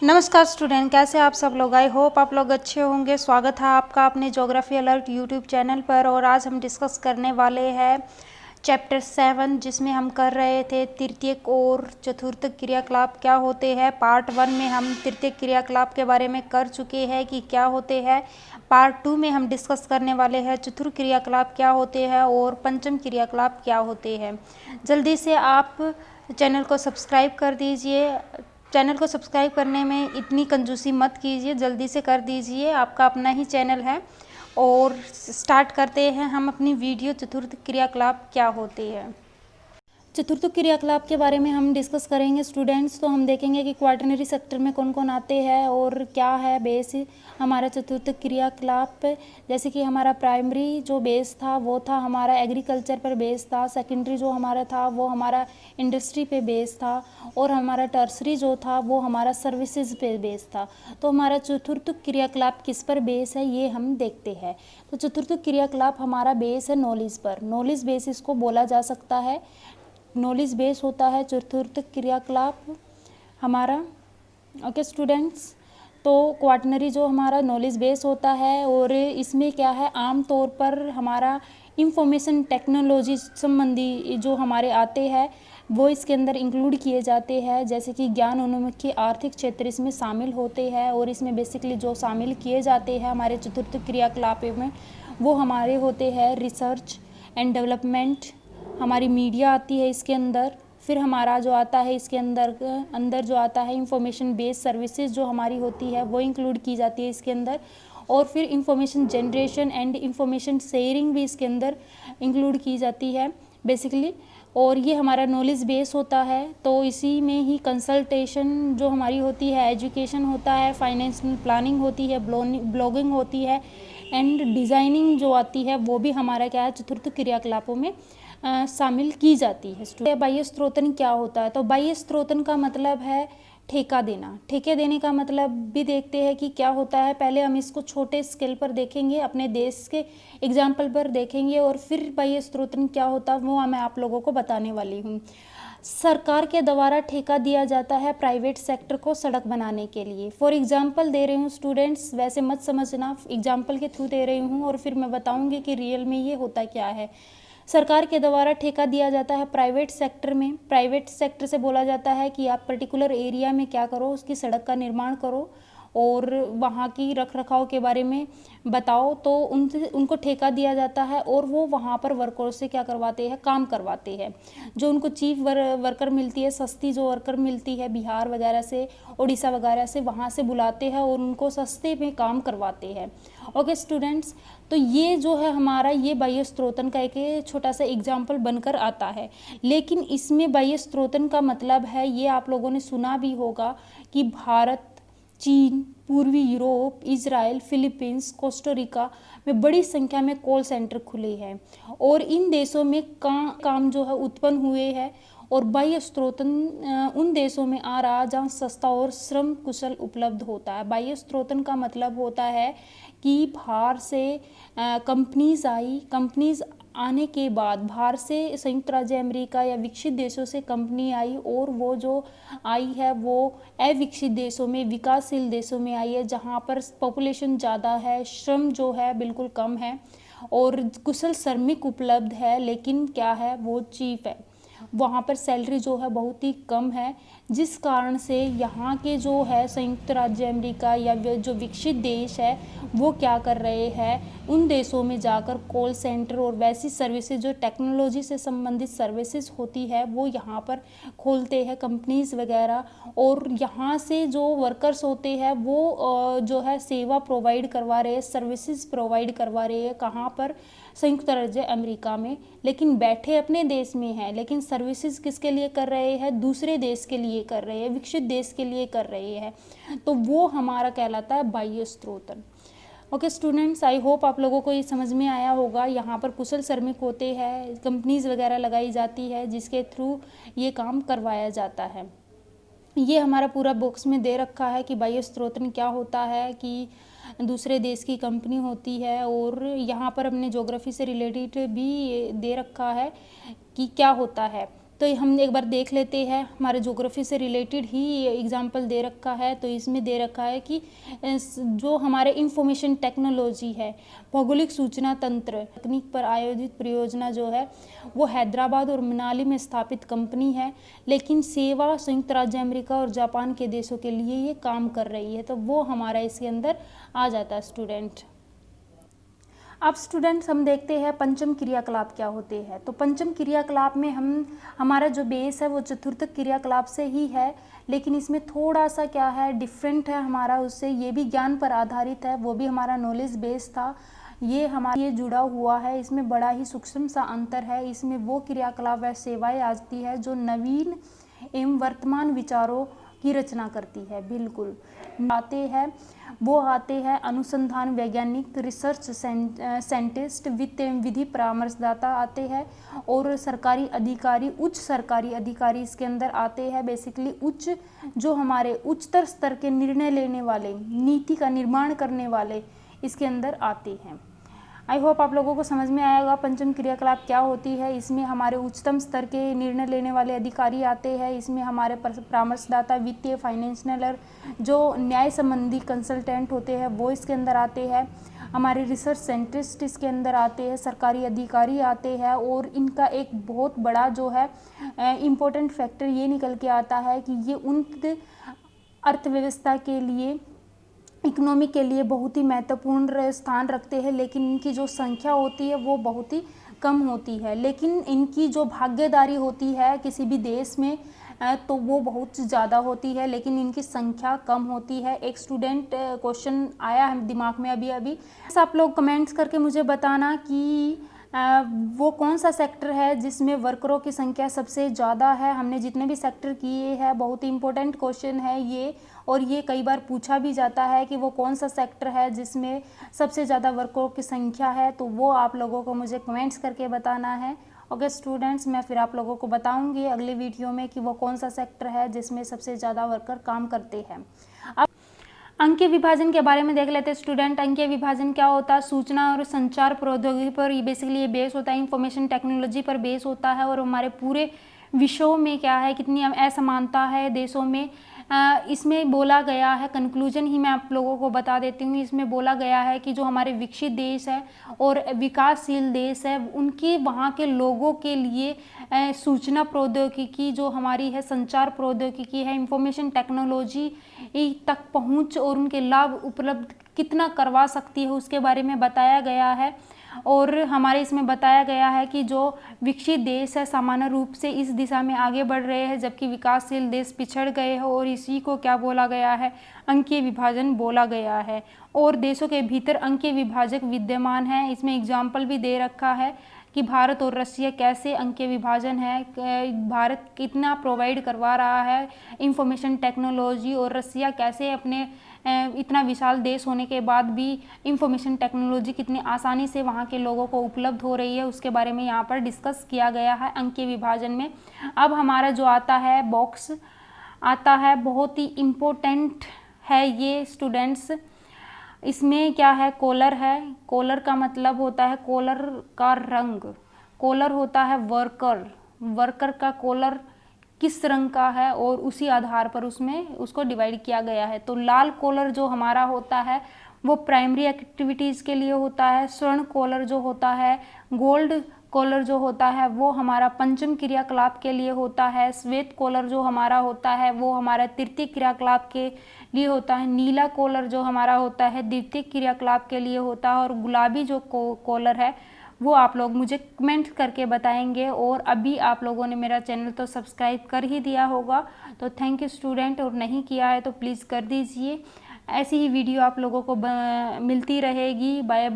नमस्कार स्टूडेंट, कैसे आप सब लोग। आई होप आप लोग अच्छे होंगे। स्वागत है आपका अपने ज्योग्राफी अलर्ट यूट्यूब चैनल पर। और आज हम डिस्कस करने वाले हैं चैप्टर 7, जिसमें हम कर रहे थे तृतीयक और चतुर्थक क्रियाकलाप क्या होते हैं। पार्ट 1 में हम तृतीयक क्रियाकलाप के बारे में कर चुके हैं कि क्या होते हैं। पार्ट 2 में हम डिस्कस करने वाले हैं चतुर्थ क्रियाकलाप क्या होते हैं और पंचम क्रियाकलाप क्या होते हैं। जल्दी से आप चैनल को सब्सक्राइब कर दीजिए। चैनल को सब्सक्राइब करने में इतनी कंजूसी मत कीजिए, जल्दी से कर दीजिए, आपका अपना ही चैनल है। और स्टार्ट करते हैं हम अपनी वीडियो। चतुर्थ क्रियाकलाप क्या होते हैं। चतुर्थ क्रियाकलाप के बारे में हम डिस्कस करेंगे स्टूडेंट्स। तो हम देखेंगे कि क्वाटरनरी सेक्टर में कौन कौन आते हैं और क्या है बेस हमारा चतुर्थ क्रियाकलाप। जैसे कि हमारा प्राइमरी जो बेस था वो था हमारा एग्रीकल्चर पर बेस था। सेकेंडरी जो हमारा था वो हमारा इंडस्ट्री पे बेस था। और हमारा टर्सरी जो था वो हमारा सर्विसेज पे बेस था। तो हमारा चतुर्थ क्रियाकलाप किस पर बेस है ये हम देखते हैं। तो चतुर्थ क्रियाकलाप हमारा बेस है नॉलेज पर। नॉलेज बेस इसको बोला जा सकता है। नॉलेज बेस होता है चतुर्थ क्रियाकलाप हमारा। ओके स्टूडेंट्स, तो क्वाटरनरी जो हमारा नॉलेज बेस होता है और इसमें क्या है, आम तौर पर हमारा इंफॉर्मेशन टेक्नोलॉजी संबंधी जो हमारे आते हैं वो इसके अंदर इंक्लूड किए जाते हैं। जैसे कि ज्ञान उन्मुखी आर्थिक क्षेत्र इसमें शामिल होते हैं। और इसमें बेसिकली जो शामिल किए जाते हैं हमारे चतुर्थ क्रियाकलाप में वो हमारे होते हैं रिसर्च एंड डेवलपमेंट, हमारी मीडिया आती है इसके अंदर। फिर हमारा जो आता है इसके अंदर जो आता है इंफॉर्मेशन बेस्ड सर्विसेज जो हमारी होती है वो इंक्लूड की जाती है इसके अंदर। और फिर information generation and information sharing भी इसके अंदर इंक्लूड की जाती है बेसिकली। और ये हमारा नॉलेज बेस होता है। तो इसी में ही कंसल्टेशन जो हमारी होती है, एजुकेशन होता है, फाइनेंशियल प्लानिंग होती है, ब्लॉगिंग होती है एंड डिज़ाइनिंग जो आती है वो भी हमारा क्या है चतुर्थ क्रियाकलापों में शामिल की जाती है। बाह्य स्त्रोतन क्या होता है। तो बाह्य स्त्रोतन का मतलब है ठेका देना। ठेके देने का मतलब भी देखते हैं कि क्या होता है। पहले हम इसको छोटे स्केल पर देखेंगे, अपने देश के एग्जाम्पल पर देखेंगे और फिर बाह्य स्त्रोतन क्या होता है वो मैं आप लोगों को बताने वाली हूँ। सरकार के द्वारा ठेका दिया जाता है प्राइवेट सेक्टर को सड़क बनाने के लिए। फॉर एग्जाम्पल दे रही हूँ स्टूडेंट्स, वैसे मत समझना, एग्जाम्पल के थ्रू दे रही हूँ और फिर मैं बताऊँगी कि रियल में ये होता क्या है। सरकार के द्वारा ठेका दिया जाता है प्राइवेट सेक्टर में। प्राइवेट सेक्टर से बोला जाता है कि आप पर्टिकुलर एरिया में क्या करो, उसकी सड़क का निर्माण करो और वहाँ की रख रखाव के बारे में बताओ। तो उनसे उनको ठेका दिया जाता है और वो वहाँ पर वर्करों से क्या करवाते हैं, काम करवाते हैं। जो उनको चीफ वर्कर मिलती है, सस्ती जो वर्कर मिलती है बिहार वगैरह से, उड़ीसा वगैरह से, वहाँ से बुलाते हैं और उनको सस्ते में काम करवाते हैं। ओके स्टूडेंट्स, तो ये जो है हमारा ये बाह्य स्त्रोतन का एक छोटा सा एग्जाम्पल बनकर आता है। लेकिन इसमें बाह्य स्त्रोतन का मतलब है, ये आप लोगों ने सुना भी होगा कि भारत, चीन, पूर्वी यूरोप, इजराइल, फिलीपींस, कोस्टारिका में बड़ी संख्या में कॉल सेंटर खुले हैं और इन देशों में काम जो है उत्पन्न हुए हैं। और बाह्य स्त्रोतन उन देशों में आ रहा जहाँ सस्ता और श्रम कुशल उपलब्ध होता है। बाह्य स्त्रोतन का मतलब होता है कि बाहर से कंपनीज आने के बाद बाहर से संयुक्त राज्य अमेरिका या विकसित देशों से कंपनी आई और वो जो आई है वो अविकसित देशों में, विकासशील देशों में आई है जहाँ पर पॉपुलेशन ज़्यादा है, श्रम जो है बिल्कुल कम है और कुशल श्रमिक उपलब्ध है, लेकिन क्या है वो चीप है। वहाँ पर सैलरी जो है बहुत ही कम है, जिस कारण से यहाँ के जो है संयुक्त राज्य अमेरिका या जो विकसित देश है वो क्या कर रहे हैं, उन देशों में जाकर कॉल सेंटर और वैसी सर्विसेज जो टेक्नोलॉजी से संबंधित सर्विसेज होती है वो यहाँ पर खोलते हैं कंपनीज वगैरह। और यहाँ से जो वर्कर्स होते हैं वो जो है सेवा प्रोवाइड करवा रहे हैं, सर्विसेज प्रोवाइड करवा रहे हैं। कहाँ पर, संयुक्त राज्य अमेरिका में, लेकिन बैठे अपने देश में है, लेकिन सर्विसेज किसके लिए कर रहे हैं, दूसरे देश के लिए कर रहे हैं, विकसित देश के लिए कर रहे हैं। तो वो हमारा कहलाता है बाह्य स्त्रोतन। ओके स्टूडेंट्स, आई होप आप लोगों को ये समझ में आया होगा। यहाँ पर कुशल श्रमिक होते हैं, कंपनीज वगैरह लगाई जाती है जिसके थ्रू ये काम करवाया जाता है। ये हमारा पूरा बॉक्स में दे रखा है कि बाह्य स्त्रोतन क्या होता है, कि दूसरे देश की कंपनी होती है। और यहाँ पर हमने ज्योग्राफी से रिलेटेड भी दे रखा है कि क्या होता है। तो हम एक बार देख लेते हैं, हमारे ज्योग्राफी से रिलेटेड ही एग्जाम्पल दे रखा है। तो इसमें दे रखा है कि जो हमारे इंफॉर्मेशन टेक्नोलॉजी है, भौगोलिक सूचना तंत्र तकनीक पर आयोजित परियोजना जो है वो हैदराबाद और मनाली में स्थापित कंपनी है, लेकिन सेवा संयुक्त राज्य अमेरिका और जापान के देशों के लिए ये काम कर रही है। तो वो हमारा इसके अंदर आ जाता है स्टूडेंट। अब स्टूडेंट्स हम देखते हैं पंचम क्रियाकलाप क्या होते हैं। तो पंचम क्रियाकलाप में हमारा जो बेस है वो चतुर्थ क्रियाकलाप से ही है, लेकिन इसमें थोड़ा सा क्या है डिफरेंट है हमारा उससे, ये भी ज्ञान पर आधारित है, वो भी हमारा नॉलेज बेस था, ये जुड़ा हुआ है। इसमें बड़ा ही सूक्ष्म सा अंतर है। इसमें वो क्रियाकलाप व सेवाएं आती है जो नवीन एवं वर्तमान विचारों की रचना करती है। बिल्कुल आते हैं अनुसंधान वैज्ञानिक, रिसर्च साइंटिस्ट, वित्त एवं विधि परामर्शदाता आते हैं, और सरकारी अधिकारी, उच्च सरकारी अधिकारी इसके अंदर आते हैं। बेसिकली जो हमारे उच्चतर स्तर के निर्णय लेने वाले, नीति का निर्माण करने वाले इसके अंदर आते हैं। आई होप आप लोगों को समझ में आएगा पंचम क्रियाकलाप क्या होती है। इसमें हमारे उच्चतम स्तर के निर्णय लेने वाले अधिकारी आते हैं। इसमें हमारे परामर्शदाता, वित्तीय, फाइनेंशियल, जो न्याय संबंधी कंसल्टेंट होते हैं वो इसके अंदर आते हैं। हमारे रिसर्च साइंटिस्ट इसके अंदर आते हैं, सरकारी अधिकारी आते हैं, और इनका एक बहुत बड़ा जो है इम्पोर्टेंट फैक्टर ये निकल के आता है कि ये उन अर्थव्यवस्था के लिए, इकोनॉमी के लिए बहुत ही महत्वपूर्ण स्थान रखते हैं, लेकिन इनकी जो संख्या होती है वो बहुत ही कम होती है। लेकिन इनकी जो भागीदारी होती है किसी भी देश में तो वो बहुत ज़्यादा होती है, लेकिन इनकी संख्या कम होती है। एक स्टूडेंट क्वेश्चन आया है दिमाग में अभी आप लोग कमेंट्स करके मुझे बताना कि वो कौन सा सेक्टर है जिसमें वर्करों की संख्या सबसे ज़्यादा है। हमने जितने भी सेक्टर किए हैं, बहुत ही इम्पोर्टेंट क्वेश्चन है ये, और ये कई बार पूछा भी जाता है कि वो कौन सा सेक्टर है जिसमें सबसे ज़्यादा वर्करों की संख्या है। तो वो आप लोगों को मुझे कमेंट्स करके बताना है। ओके स्टूडेंट्स, मैं फिर आप लोगों को बताऊंगी अगले वीडियो में कि वो कौन सा सेक्टर है जिसमें सबसे ज़्यादा वर्कर काम करते हैं। अब अंकीय विभाजन के बारे में देख लेते हैं स्टूडेंट। अंकीय विभाजन क्या होता है? सूचना और संचार प्रौद्योगिकी पर बेसिकली ये बेस होता है, इंफॉर्मेशन टेक्नोलॉजी पर बेस होता है, और हमारे पूरे विषयों में क्या है, कितनी असमानता है देशों में, इसमें बोला गया है। कंक्लूजन ही मैं आप लोगों को बता देती हूँ। इसमें बोला गया है कि जो हमारे विकसित देश है और विकासशील देश है, उनके वहाँ के लोगों के लिए सूचना प्रौद्योगिकी जो हमारी है, संचार प्रौद्योगिकी है, इंफॉर्मेशन टेक्नोलॉजी तक पहुँच और उनके लाभ उपलब्ध कितना करवा सकती है उसके बारे में बताया गया है। और हमारे इसमें बताया गया है कि जो विकसित देश है सामान्य रूप से इस दिशा में आगे बढ़ रहे हैं, जबकि विकासशील देश पिछड़ गए हैं, और इसी को क्या बोला गया है? अंकीय विभाजन बोला गया है। और देशों के भीतर अंकीय विभाजक विद्यमान है। इसमें एग्जाम्पल भी दे रखा है कि भारत और रशिया कैसे अंकीय विभाजन है, भारत कितना प्रोवाइड करवा रहा है इंफॉर्मेशन टेक्नोलॉजी, और रशिया कैसे अपने इतना विशाल देश होने के बाद भी इंफॉर्मेशन टेक्नोलॉजी कितनी आसानी से वहाँ के लोगों को उपलब्ध हो रही है, उसके बारे में यहाँ पर डिस्कस किया गया है अंकीय विभाजन में। अब हमारा जो आता है बॉक्स आता है, बहुत ही इम्पोर्टेंट है ये स्टूडेंट्स। इसमें क्या है? कॉलर है। कॉलर का मतलब होता है कॉलर का रंग। कॉलर होता है वर्कर का कॉलर किस रंग का है, और उसी आधार पर उसको डिवाइड किया गया है। तो लाल कॉलर जो हमारा होता है वो प्राइमरी एक्टिविटीज़ के लिए होता है। स्वर्ण कॉलर जो होता है, गोल्ड कॉलर जो होता है वो हमारा पंचम क्रियाकलाप के लिए होता है। श्वेत कॉलर जो हमारा होता है वो हमारा तृतीय क्रियाकलाप के लिए होता है। नीला कॉलर जो हमारा होता है द्वितीय क्रियाकलाप के लिए होता है। और गुलाबी जो कॉलर है वो आप लोग मुझे कमेंट करके बताएंगे। और अभी आप लोगों ने मेरा चैनल तो सब्सक्राइब कर ही दिया होगा, तो थैंक यू स्टूडेंट, और नहीं किया है तो प्लीज़ कर दीजिए। ऐसी ही वीडियो आप लोगों को मिलती रहेगी। Bye bye.